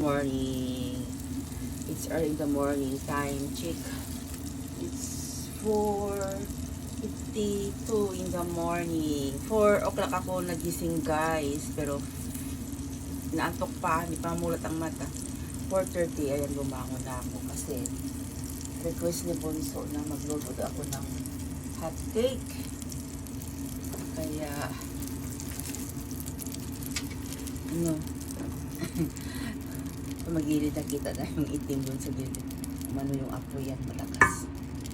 Morning. It's early in the morning time. Check. It's 4:52 in the morning. 4 o'clock ako nagising, guys. Pero naantok pa. Hindi pa mamulat ang mata. 4:30. Ayan, bumangon na ako. Kasi request ni Bonso na magluto ako ng hot cake. Kaya magilid na kita na yung itim dun sa gilid. Mano yung apoy yan, malakas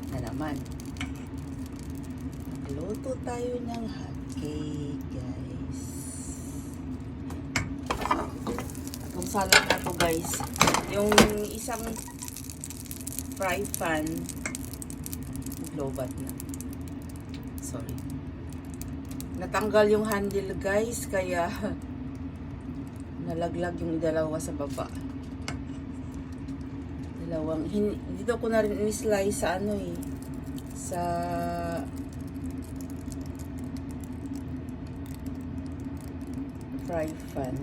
na naman. Magluto tayo ng hot cake, guys. Atong salad na to, guys. Yung isang fry pan naglobat na. Sorry. Natanggal yung handle, guys, kaya nalaglag yung dalawa sa baba. Dito ko na rin in-slice sa sa fry pan.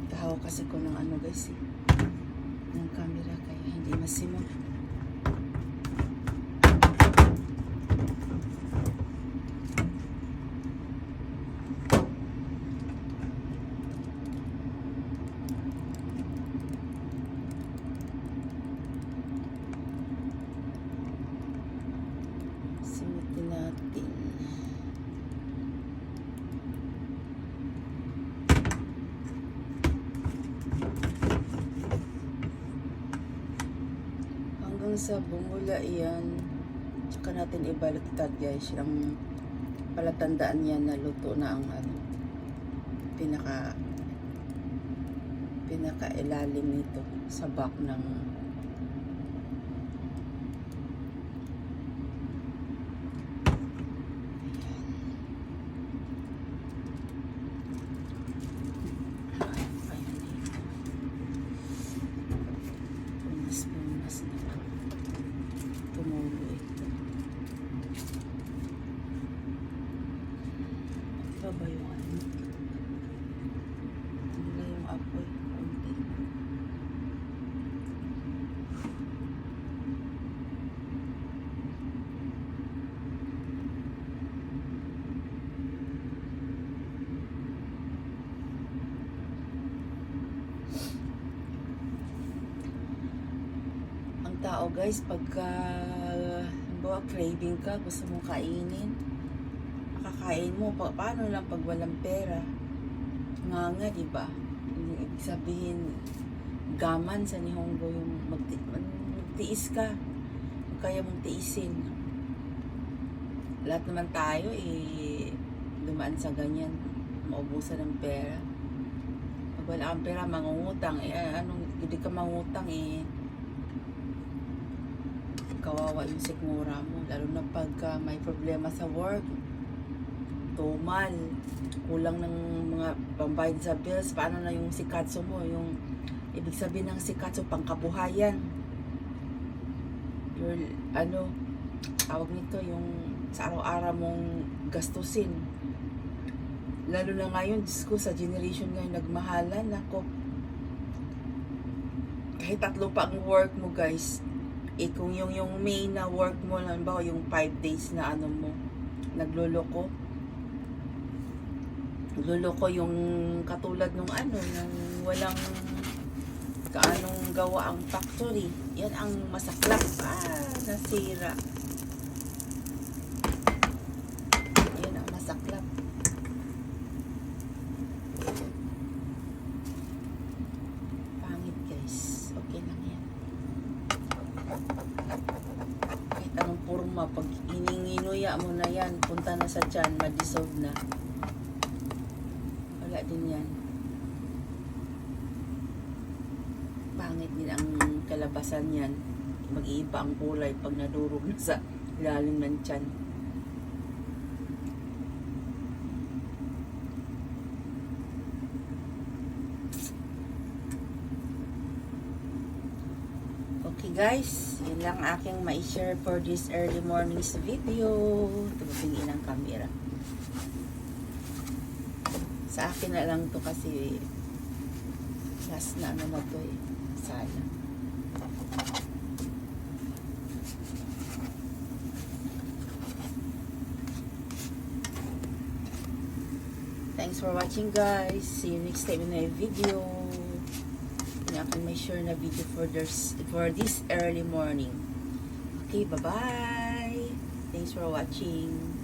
Kahawak kasi ko ng guys ng camera kaya hindi masimot. Simutin natin. Hanggang sa bumula yan, tsaka natin ibaliktad, guys. Ang palatandaan yan na luto na ang pinaka ilalim nito sa back ng pumas na tumulo ito. Ito ba yung na yung apoy konti. Ang tao, guys, pagka craving ka, gusto mong kainin, makakain mo. Paano lang pag walang pera? Nga, diba? Ibig sabihin, gaman sa Nihongo yung magtiis ka. Kaya mong tiisin. Lahat naman tayo, dumaan sa ganyan. Maubusan ng pera. Pag wala kang pera, mangungutang. Hindi ka mangutang, kawawa yung sikmura mo. Lalo na pagka may problema sa work, tumal, kulang ng mga pambayad sa bills, paano na yung sikatso mo? Yung ibig sabihin ng sikatso, pangkabuhayan. Your, tawag nito, yung sa araw-araw mong gastusin. Lalo na ngayon, Diyos ko, sa generation ngayon, nagmahalan ako. Kahit 3 pa ang work mo, guys. Kung yung main na work mo, ba yung 5 days na mo, nagluloko yung katulad nung nang walang kaanong gawa ang factory. Yan ang masaklap. Nasira. Yan ang masaklap. Pangit, guys. Okay lang yan. Kahit anong purma, pag ininginuya mo na yan, punta na sa tiyan, ma-dissolve na. Wala din yan. Pangit din ang kalabasan yan. Mag-iiba ang kulay pag nadurog na sa ilalim ng tiyan. Okay, guys, yun lang aking ma-share for this early morning's video. Tumingin ang camera. Sa akin na lang to kasi last na ano na to eh. Sana. Thanks for watching, guys. See you next time in my video. Yung aking may share na video for this early morning. Okay, bye-bye. Thanks for watching.